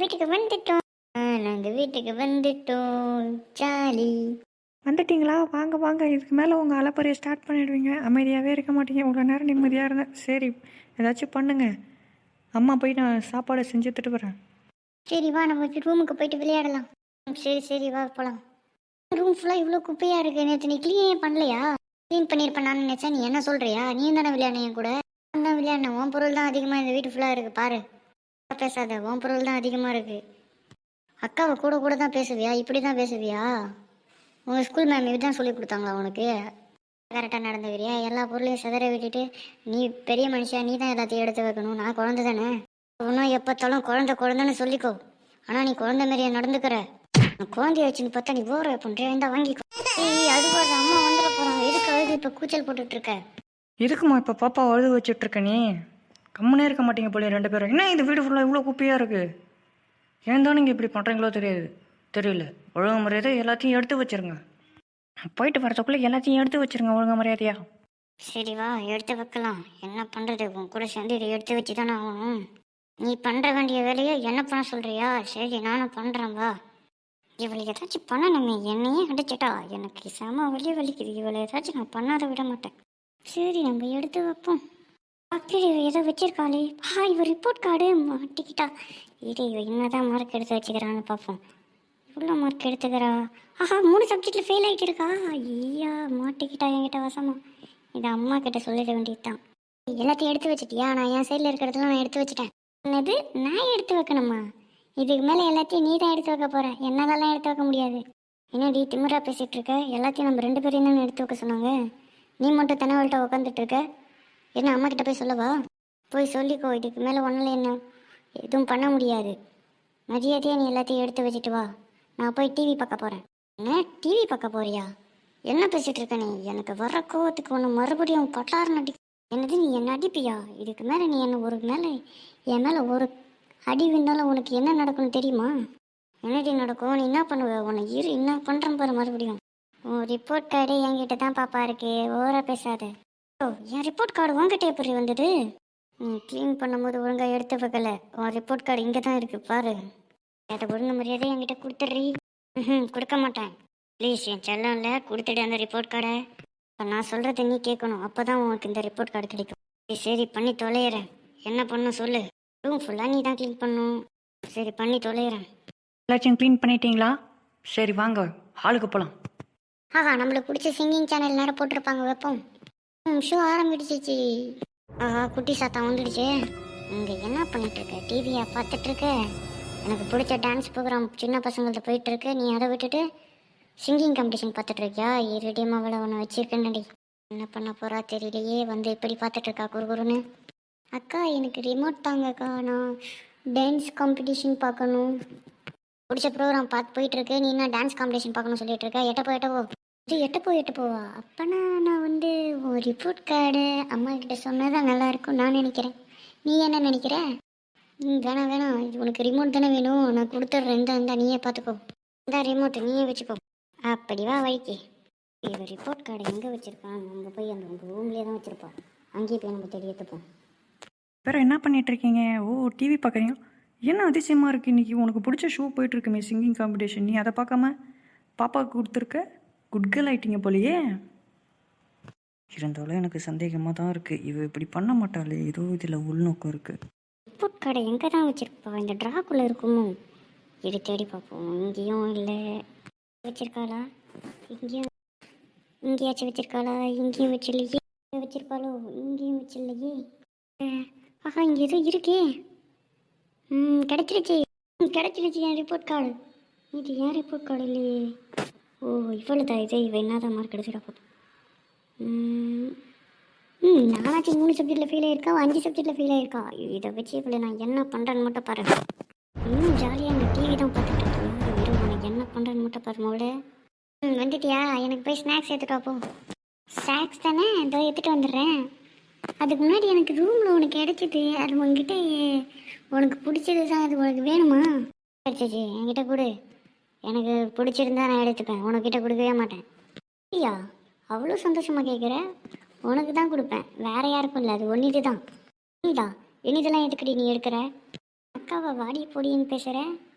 வீட்டுக்கு வந்துட்டோம். நாங்கள் வீட்டுக்கு வந்துட்டோம். ஜாலி. வந்துட்டீங்களா? வாங்க வாங்க. இதுக்கு மேலே உங்கள் அலப்பறையை ஸ்டார்ட் பண்ணிடுவீங்க. அமைதியாகவே இருக்க மாட்டீங்க. இவ்வளோ நேரம் நிம்மதியாக இருந்தேன். சரி, ஏதாச்சும் பண்ணுங்க. அம்மா போய் நான் சாப்பாடை செஞ்சு எடுத்துட்டு வரேன். சரி வா, நம்ம ரூமுக்கு போயிட்டு விளையாடலாம். சரி சரி வா போகலாம். ரூம் ஃபுல்லாக இவ்வளோ குப்பையாக இருக்கு. நேற்று நீ க்ளீனே பண்ணலையா? க்ளீன் பண்ணியிருப்பேன் நான் நினச்சேன். நீ என்ன சொல்கிறியா? நீ தானே விளையாடின என் கூட. நான் தான் விளையாடினேன். உன் பொருள் தான் அதிகமாக இந்த வீட்டு ஃபுல்லாக இருக்குது பாரு. பேசாத, உன் பொருள் தான் அதிகமாக இருக்குது. அக்காவை கூட கூட தான் பேசுவியா? இப்படி தான் பேசுவியா? உங்கள் ஸ்கூல் மேம் இப்படி தான் சொல்லி கொடுத்தாங்களா உனக்கு? கரெக்டாக நடந்துக்கிறியா? எல்லா பொருளையும் சிதற விட்டுட்டு நீ பெரிய மனுஷா, நீ தான் எல்லாத்தையும் எடுத்து வைக்கணும். நான் குழந்தை தானே. ஒன்றும் எப்போத்தாலும் குழந்தை குழந்தைன்னு சொல்லிக்கோ. ஆனால் நீ குழந்தை மாரியே நடந்துக்கிற. குழந்தைய வச்சுன்னு பார்த்தா நீ ஓர பண்ணுறியா? இந்த வாங்கிக்கோ. அது போடுற அம்மா வந்துட போகிறாங்க. எதுக்கு அழுது இப்போ கூச்சல் போட்டுட்டு இருக்க? இருக்குமா இப்போ பாப்பா அழுது வச்சுட்ருக்க? நீ கம்முனே இருக்க மாட்டீங்க போல ரெண்டு பேரும். என்ன இந்த வீடு ஃபுல்லாக இவ்வளோ குப்பையாக இருக்குது? ஏன் தான் நீங்கள் இப்படி பண்ணுறீங்களோ தெரியல. ஒழுங்கு மரியாதை எல்லாத்தையும் எடுத்து வச்சுருங்க. போயிட்டு வரதுக்குள்ளே எல்லாத்தையும் எடுத்து வச்சுருங்க ஒழுங்கு மரியாதையா. சரி வா, எடுத்து வைக்கலாம். என்ன பண்ணுறது? உன் கூட சேர்ந்து இதை எடுத்து வச்சு தானே ஆகணும். நீ பண்ணுற வேண்டிய வேலையை என்ன பண்ண சொல்கிறியா? சரி நானும் பண்ணுறேன் வா. இவளை ஏதாச்சும் பண்ணணுமே. என்னையே அடிச்சிட்டா. எனக்கு செம வலிக்குது. இவளை ஏதாச்சும் நான் பண்ணாத விட மாட்டேன். சரி நம்ம எடுத்து வைப்போம். அப்படி ஏதோ வச்சிருக்காளே. இவ ரிப்போர்ட் கார்டு மாட்டிக்கிட்டா. இவ என்னதான் மார்க் எடுத்து வச்சுக்கிறான்னு பார்ப்போம். இவ்வளோ மார்க் எடுத்துக்கிறா. 3 சப்ஜெக்டில் ஃபெயில் ஆகிட்டு இருக்கா. ஐயா மாட்டிக்கிட்டா என்கிட்ட வசமா. இதை அம்மா கிட்ட சொல்லிட வேண்டியது தான். எல்லாத்தையும் எடுத்து வச்சிட்டியா? நான் என் சைடில் இருக்கிறதெல்லாம் நான் எடுத்து வச்சுட்டேன். என்னது, நான் எடுத்து வைக்கணுமா? இதுக்கு மேலே எல்லாத்தையும் நீ தான் எடுத்து வைக்க போகிற. என்னாலலாம் எடுத்து வைக்க முடியாது. என்னடி திமிரா பேசிகிட்டு இருக்க? எல்லாத்தையும் நம்ம 2 பேரையும் தானே எடுத்து வைக்க சொன்னாங்க. நீ மட்டும் தனவள்கிட்ட உட்காந்துட்டு இருக்க. என்ன அம்மா கிட்ட போய் சொல்லவா? போய் சொல்லிக்கோ. இதுக்கு மேலே ஒன்றில் என்ன எதுவும் பண்ண முடியாது. மரியாதையாக நீ எல்லாத்தையும் எடுத்து வச்சுட்டு வா. நான் போய் டிவி பார்க்க போகிறேன். என்ன டிவி பார்க்க போறியா? என்ன பேசிகிட்டு இருக்க நீ? எனக்கு வர கோவத்துக்கு ஒன்று மறுபடியும் பட்டார் நடி. என்னது, நீ என்ன அடிப்பியா? இதுக்கு மேலே நீ என்ன என் மேலே ஒரு அடி விழுந்தாலும் உனக்கு என்ன நடக்கும்னு தெரியுமா? என்னடி நடக்கும்? நீ என்ன பண்ணுவ? உன்னை என்ன பண்ணுறேன் பாரு மறுபடியும். உன் ரிப்போர்ட் கார்டு என்கிட்ட தான் பாப்பா இருக்கு. ஓவராக பேசாத. என் ரிப்போர்ட் கார்டு உங்ககிட்ட எப்படி வந்தது? நீ க்ளீன் பண்ணும்போது ஒழுங்காக எடுத்து வைக்கல. உன் ரிப்போர்ட் கார்டு இங்கே தான் இருக்குது பாரு. அதை ஒழுங்கு மரியாதை என்கிட்ட கொடுத்துட்றீ. கொடுக்க மாட்டேன். ப்ளீஸ் என் செல்லம் இல்லை, கொடுத்துட்டு அந்த ரிப்போர்ட் கார்டை. நான் சொல்கிறத நீ கேட்கணும். அப்போ தான் உனக்கு இந்த ரிப்போர்ட் கார்டு கிடைக்கும். சரி பண்ணி தொலைகிறேன். என்ன பண்ணணும் சொல்லு. ரூம் ஃபுல்லாக நீ தான் க்ளீன் பண்ணணும். சரி பண்ணி தொலைகிறேன். எல்லாத்தையும் க்ளீன் பண்ணிட்டீங்களா? சரி வாங்க ஹாலுக்கு போகலாம். நம்மளுக்கு பிடிச்ச சிங்கிங் சேனல் நேரம் போட்டிருப்பாங்க, வைப்போம். ஷோ ஆரம்பிடுச்சிச்சு. குட்டி சாத்தா வந்துடுச்சு. இங்கே என்ன பண்ணிட்டுருக்க? டிவியை பார்த்துட்ருக்க. எனக்கு பிடிச்ச டான்ஸ் ப்ரோக்ராம் சின்ன பசங்கள்ட்ட போயிட்டுருக்கு. நீ அதை விட்டுட்டு சிங்கிங் காம்படிஷன் பார்த்துட்ருக்கியா? இருடியம் அவளை ஒன்று வச்சுருக்கேன்னடி. என்ன பண்ண போகிறா தெரியலையே. வந்து இப்படி பார்த்துட்ருக்கா குறுகுறுன்னு. அக்கா எனக்கு ரிமோட் தாங்கக்கா. நான் டான்ஸ் காம்படிஷன் பார்க்கணும். பிடிச்ச ப்ரோக்ராம் பார்த்து போயிட்டுருக்கு. நீ என்ன டான்ஸ் காம்படிஷன் பார்க்கணும்னு சொல்லிட்டு இருக்க? எட்டப்போ இது எட்டப்போவா? அப்போனா நான் வந்து ஒரு ரிப்போர்ட் கார்டு அம்மா கிட்ட சொன்னதான் நல்லாயிருக்கும் நான் நினைக்கிறேன். நீ என்ன நினைக்கிற? வேணாம் உனக்கு ரிமோட் தானே வேணும். நான் கொடுத்துட்றேன். இந்த நீயே பார்த்துக்கோ. இந்த ரிமோட்டு நீயே வச்சுக்கோ. அப்படி வா வழிக்கு. இவன் ரிப்போர்ட் கார்டு எங்கே வச்சுருக்கான்? அங்கே போய் அந்த உங்கள் ரூம்லேயே தான் வச்சுருப்பான். அங்கேயே போய் நம்ம தேடி எடுத்துப்போம். வேறு என்ன பண்ணிகிட்ருக்கீங்க? டிவி பார்க்குறீங்க? என்ன அதிசயமாக இருக்குது இன்றைக்கி. உனக்கு பிடிச்ச ஷோ போயிட்டுருக்குமே சிங்கிங் காம்படிஷன். நீ அதை பார்க்காம பாப்பாவுக்கு கொடுத்துருக்க. குட் கேர்ள் ஆகிட்டீங்க போலையே. இருந்தாலும் எனக்கு சந்தேகமாக தான் இருக்குது. இவ இப்படி பண்ண மாட்டாளே. ஏதோ இதில் உள்நோக்கம் இருக்குது. ரிப்போர்ட் கார்டை எங்கே தான் வச்சுருப்பா? இந்த ட்ராக்குள்ளே இருக்குமோ? இது தேடி பார்ப்போம். இங்கேயும் இல்லை. வச்சுருக்காளா? இங்கேயாச்சும் வச்சுருக்காளா? இங்கேயும் வச்சிடலையே. வச்சுருப்பாளோ? இங்கேயும் வச்சிடலையே. இங்கே எதுவும் இருக்கே. கிடச்சிருச்சு என் ரிப்போர்ட் கார்டு. இது ஏன் ரிப்போர்ட் கார்டு இல்லையே. இவ்வளோ தான் இது. இவ என்ன தான் மார்க் எடுத்துடா போதும். நானாச்சும் 3 சப்ஜெக்டில் ஃபெயில் ஆயிருக்கா, 5 சப்ஜெக்டில் ஃபெயில் ஆயிருக்கா. இதை வச்சு இவ்வளோ நான் என்ன பண்ணுறேன்னு மட்டும் பாருங்க. இன்னும் ஜாலியாக இந்த டிவி தான் பார்த்துட்டு இருக்கேன். வெறும் உனக்கு என்ன பண்ணுறேன்னு மட்டும் பாருங்க. அவ்வளோ வந்துட்டியா? எனக்கு போய் ஸ்நாக்ஸ் எடுத்துட்டு வாப்போ. ஸ்நாக்ஸ் தானே, இதோ எடுத்துகிட்டு வந்துடுறேன். அதுக்கு முன்னாடி எனக்கு ரூமில் உனக்கு கிடைச்சிது. அது உங்ககிட்ட உனக்கு பிடிச்சது தான். அது உனக்கு வேணுமா? சரி என்கிட்ட கொடு. எனக்கு பிடிச்சிருந்தா நான் எடுத்துப்பேன். உனக்கிட்ட கொடுக்கவே மாட்டேன். ஐயா அவ்வளோ சந்தோஷமாக கேட்குற? உனக்கு தான் கொடுப்பேன், வேறு யாருக்கும் இல்லை. அது ஒன்றிட்டு தான். இனிதெல்லாம் எதுக்கடி நீ எடுக்கிற? அக்காவை வாடி பொடின்னு பேசுகிற?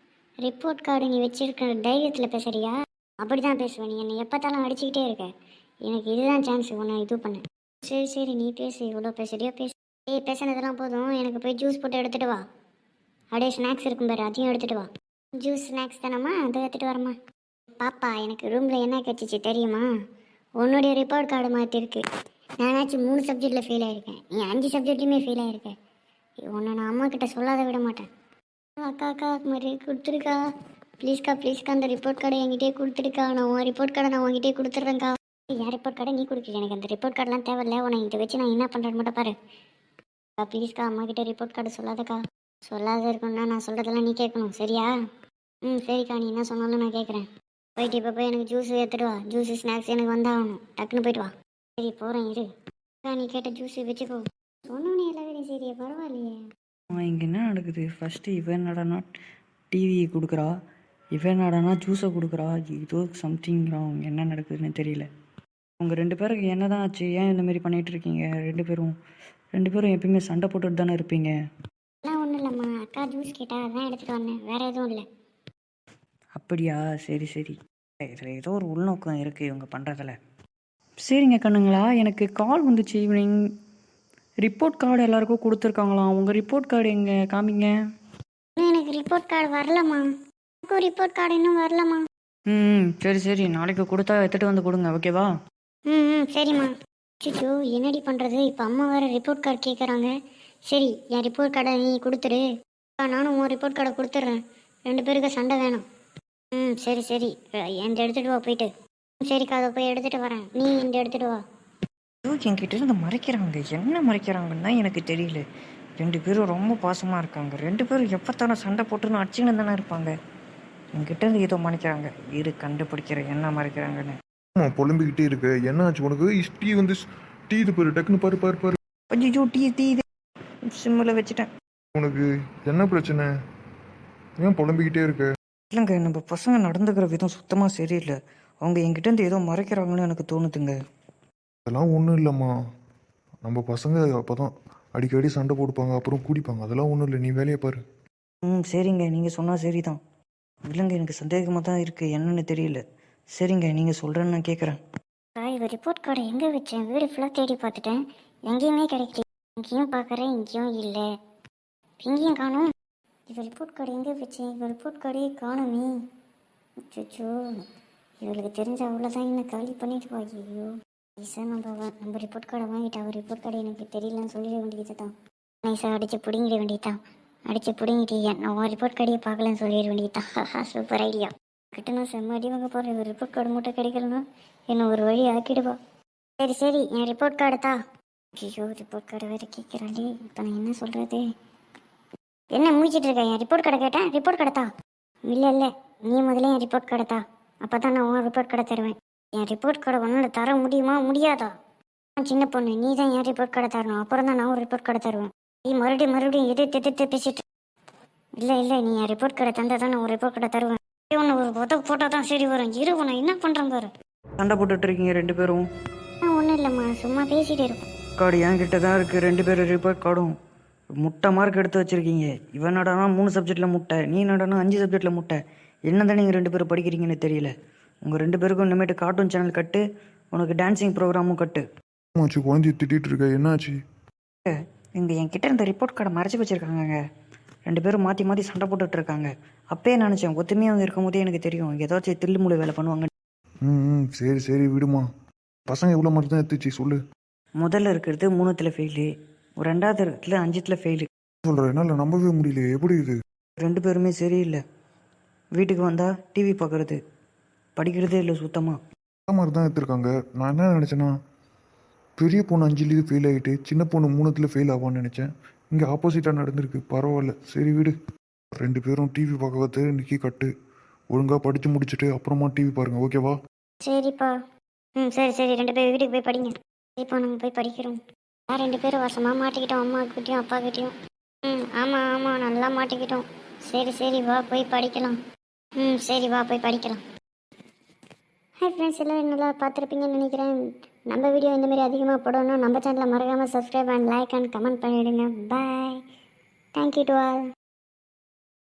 ரிப்போர்ட் கார்டு நீ வச்சிருக்க தைரியத்தில் பேசுறியா? அப்படி தான் பேசுவேன். நீ என்னை எப்போத்தாலும் அடிச்சுக்கிட்டே இருக்க. எனக்கு இதுதான் சான்ஸ் உன்னை இது பண்ண. சரி சரி நீ பேசு, இவ்வளோ பேசுறியோ பேசு. ஏய் பேசுனதெல்லாம் போதும், எனக்கு போய் ஜூஸ் போட்டு எடுத்துகிட்டு வா. அப்படியே ஸ்நாக்ஸ் இருக்கும் பாரு, அதையும் எடுத்துகிட்டு வா. ஜூஸ் ஸ்நாக்ஸ் தானம்மா, அதை எடுத்துகிட்டு வரமா. பாப்பா எனக்கு ரூமில் என்ன கிடச்சிச்சு தெரியுமா? உன்னுடைய ரிப்போர்ட் கார்டு மாற்றிருக்கு. நானாச்சும் 3 சப்ஜெக்டில் ஃபெயில் ஆகிருக்கேன், நீ 5 சப்ஜெக்ட்லையுமே ஃபெயில் ஆகிருக்க. உன்னை நான் அம்மா கிட்ட சொல்லாத விட மாட்டேன். அக்கா அக்கா மாதிரி கொடுத்துருக்கா, ப்ளீஸ்க்கா அந்த ரிப்போர்ட் கார்டை என்கிட்டே கொடுத்துருக்கா. நான் உன் ரிப்போர்ட் கார்டை நான் உங்ககிட்டே கொடுத்துட்றேங்க்கா. என் ரிப்போர்ட் கார்டை நீ கொடுக்குற, எனக்கு அந்த ரிப்போர்ட் கார்டெலாம் தேவையில்ல. உன்னை இதை வச்சு நான் என்ன பண்ணுறேன்னு மட்டும் பாரு. ப்ளீஸ்க்கா அம்மா கிட்டே ரிப்போர்ட் கார்டு சொல்லாதக்கா. சொல்லாத இருக்கணும்னா நான் சொல்கிறதெல்லாம் நீ கேட்கணும், சரியா? சரிக்கா, நீ என்ன சொன்னாலும் நான் கேட்குறேன். போயிட்டு இப்போ போய் எனக்கு ஜூஸ் எடுத்துட்டு வா. ஜூஸு ஸ்நாக்ஸ் எனக்கு வந்தாகணும், டக்குன்னு போயிட்டு வா. சரி போகிறேன் இரு. அக்கா நீ கேட்ட ஜூஸு வச்சுக்கோ. சொன்னோன்னே எல்லாரும் சரியா, பரவாயில்லையே. இங்கே என்ன நடக்குது? ஃபஸ்ட்டு இவன் என்னடானா டிவியை கொடுக்குறா, இவன் என்னடானா ஜூஸை கொடுக்குறா. ஏதோ சம்திங் ராங். என்ன நடக்குதுன்னு தெரியல. உங்கள் 2 பேருக்கு என்ன தான் ஆச்சு? ஏன் இந்த மாதிரி பண்ணிகிட்டு இருக்கீங்க? 2 பேரும் எப்பயுமே சண்டை போட்டுட்டு தானே இருப்பீங்க. அதெல்லாம் ஒன்றும் இல்லைம்மா, அக்கா ஜூஸ் கேட்டா அதான் எடுத்துகிட்டு வந்தேன், வேறு எதுவும் இல்லை. அப்படியா? சரி இதில் ஏதோ ஒரு உள்நோக்கம் இருக்குது இவங்க பண்ணுறதில். சரிங்க கண்ணுங்களா, எனக்கு கால் வந்துச்சு ஈவினிங். ரிப்போர்ட் கார்டு எல்லாருக்கும் கொடுத்துருக்காங்களாம். உங்கள் ரிப்போர்ட் கார்டு எங்கே காமிங்க? இன்னும் எனக்கு ரிப்போர்ட் கார்டு வரலம்மா. எனக்கும் ரிப்போர்ட் கார்டு இன்னும் வரலம்மா. சரி நாளைக்கு கொடுத்தா எடுத்துகிட்டு வந்து கொடுங்க, ஓகேவா? சரிம்மா. சிச்சோ என்னடி பண்ணுறது, இப்போ அம்மா வேறு ரிப்போர்ட் கார்டு கேட்குறாங்க. சரி என் ரிப்போர்ட் கார்டை நீ கொடுத்துரு, நானும் உன் ரிப்போர்ட் கார்டை கொடுத்துட்றேன். 2 பேருக்கு சண்டை வேணும். சரி எந்த எடுத்துகிட்டு வா போயிட்டு. சரிக்கா அதை போய் எடுத்துகிட்டு வரேன், நீ இந்த எடுத்துகிட்டு வா. என்கிட்ட இருந்து மறைக்கிறாங்க. என்ன மறைக்கிறாங்கன்னு தான் எனக்கு தெரியல. 2 பேரும் ரொம்ப பாசமாக இருக்காங்க. 2 பேரும் எப்போத்தானே சண்டை போட்டுன்னு அடிச்சுன்னு தானே இருப்பாங்க. என்கிட்ட இருந்து ஏதோ மறைக்கிறாங்க. இரு கண்டுபிடிக்கிறேன் என்ன மறைக்கிறாங்கன்னு. புலம்பிக்கிட்டே இருக்கு, என்ன ஆச்சு உனக்கு? டீ வந்து டீ இது பாரு, டக்குன்னு பாரு. ஐயோ டீ இது சிம்மில் வச்சுட்டேன். உனக்கு என்ன பிரச்சனை? ஏன் புலம்பிக்கிட்டே இருக்கு? இல்லைங்க, நம்ம பசங்க நடந்துக்கிற விதம் சுத்தமாக சரியில்லை. அவங்க என்கிட்ட இருந்து ஏதோ மறைக்கிறாங்கன்னு எனக்கு தோணுதுங்க. அதெல்லாம் ஒன்றும் இல்லைம்மா, நம்ம பசங்க அப்போ தான் அடிக்கடி சண்டை போடுப்பாங்க, அப்புறம் கூடிப்பாங்க. அதெல்லாம் ஒன்றும் இல்லை, நீ வேலையை பாரு. சரிங்க, நீங்கள் சொன்னால் சரிதான். இல்லைங்க, எனக்கு சந்தேகமாக தான் இருக்குது, என்னன்னு தெரியல. சரிங்க, நீங்கள் சொல்கிறேன்னு நான் கேட்குறேன். இவர் ரிப்போர்ட் கார்டை எங்கே வச்சேன்? வீடு ஃபுல்லாக தேடி பார்த்துட்டேன், எங்கேயுமே கிடைக்கல. இங்கேயும் பார்க்குறேன், இங்கேயும் இல்லை, இங்கேயும் காணும். இவர் ரிப்போர்ட் கார்டு எங்கே வச்சேன்? இவர் ரிப்போர்ட் கார்டே காணுமே. அச்சோ, இவளுக்கு தெரிஞ்ச அவ்வளோதான், இன்னும் காலி பண்ணிட்டு வா. ஐயோ சார், நம்ம ரிப்போர்ட் கார்டை வாங்கிட்டு அவர் ரிப்போர்ட் கார்டு எனக்கு தெரியலன்னு சொல்லிட வேண்டியது தான். நைஸாக அடித்து பிடிங்கிட வேண்டியதுதான். அடித்து பிடுங்கிட்டு நான் உன் ரிப்போர்ட் கார்டையே பார்க்கலன்னு சொல்லிட வேண்டியதுதான். Super idea. கிட்ட நான் செம்ம அடி வாங்க போகிறேன். இவர் ரிப்போர்ட் கார்டு மட்டும் கிடைக்கலன்னா என்னை ஒரு வழி ஆக்கிடுவா. சரி என் ரிப்போர்ட் கார்டு தான். ஐயோ ரிப்போர்ட் கார்டு வேறு கேட்குறாளே, இப்போ நான் என்ன சொல்கிறது? என்ன முடிச்சிட்டு இருக்கேன்? என் ரிப்போர்ட் கார்டை கேட்டேன், ரிப்போர்ட் கார்டை தான். இல்லை நீ முதல்ல என் ரிப்போர்ட் கார்டை தான், அப்போ தான் நான் உன் ரிப்போர்ட் கார்டை தருவேன். என் ரிப்போர்ட் கார்டை ஒன்றால் தர முடியுமா முடியாதா? சின்ன பொண்ணு, நீ தான் என் ரிப்போர்ட் கார்டை தரணும், அப்புறம் தான் நான் ஒரு ரிப்போர்ட் கார்டை தருவேன். நீ மறுபடியும் எதிர்த்து பேசிட்டு. இல்லை நீ என் ரிப்போர்ட் கார்டை தந்தால் தான் நான் ஒரு ரிப்போர்ட் கார்டை தருவேன். ஒன்று ஒரு உதவு போட்டால் தான் சரி வரும். இரு நான் என்ன பண்ணுறேன் பாரு. சண்டை போட்டுட்டு இருக்கீங்க 2 பேரும்? ஒன்றும் இல்லைம்மா, சும்மா பேசிகிட்டு இருக்கோம். கார்டு என்கிட்ட தான் இருக்குது. 2 பேரும் ரிப்போர்ட் கார்டும் முட்டை மார்க் எடுத்து வச்சுருக்கீங்க. இவன் நடனா 3 சப்ஜெக்டில் முட்டை, நீ நடனா 5 சப்ஜெக்டில் முட்டை. என்ன தான் நீங்கள் 2 பேரும் படிக்கிறீங்கன்னு தெரியல. உங்கள் 2 பேருக்கும் இனிமேட்டு கார்ட்டூன் சேனல் கட்டு, உனக்கு டான்ஸிங் ப்ரோக்ராமும் கட்டு. ஆச்சு, குழந்தைய திட்டிகிட்டு இருக்க, என்னாச்சு? இங்கே என்கிட்ட இந்த ரிப்போர்ட் கார்டை மறைச்சி வச்சுருக்காங்க. 2 பேரும் மாற்றி சண்டை போட்டுட்டு இருக்காங்க. அப்பயே நினச்சேன், ஒத்துமையாக இருக்கும் போதே எனக்கு தெரியும் ஏதாச்சும் தில்லு முள்ளு வேலை பண்ணுவாங்க. சரி விடுமா. பசங்க எவ்வளோ மாதிரி தான் எடுத்துச்சு சொல்லு. முதல்ல இருக்கிறது 3ல் ஃபெயிலு, 2வது இருக்கிறது 5ல் ஃபெயிலு. சொல்கிறேன், என்னால் நம்பவே முடியல, எப்படி இது? 2 பேருமே சரியில்லை. வீட்டுக்கு வந்தால் டிவி பார்க்குறது, படிக்கிறதே இல்லை சுத்தமாக. அந்த மாதிரி தான் எடுத்துருக்காங்க. நான் என்ன நினச்சேன்னா, பெரிய பொண்ணு 5லேயும் ஃபெயில் ஆகிட்டு சின்ன பொண்ணு 3ல் ஃபெயில் ஆவான்னு நினச்சேன். இங்கே ஆப்போசிட்டாக நடந்திருக்கு. பரவாயில்ல, சரி விடு. 2 பேரும் டிவி பார்க்க பார்த்து நிற்கி கட்டு. ஒழுங்காக படித்து முடிச்சுட்டு அப்புறமா டிவி பாருங்கள், ஓகேவா? சரிப்பா. சரி 2 பேர் வீட்டுக்கு போய் படிங்க. சரிப்பா, நாங்கள் போய் படிக்கிறோம். 2 பேரும் வருஷமாக மாட்டிக்கிட்டோம், அம்மாக்கிட்டையும் அப்பாக்கிட்டையும். ஆமாம் நல்லா மாட்டிக்கிட்டோம். சரி வா போய் படிக்கலாம். சரி வா போய் படிக்கலாம். ஹாய் ஃப்ரெண்ட்ஸ், எல்லோரும் நல்லா பார்த்துருப்பீங்கன்னு நினைக்கிறேன். நம்ம வீடியோ இந்தமாரி அதிகமாக போடணும். நம்ம சேனலை மறக்காமல் subscribe and like and comment பண்ணிவிடுங்க. பாய். Thank you to all.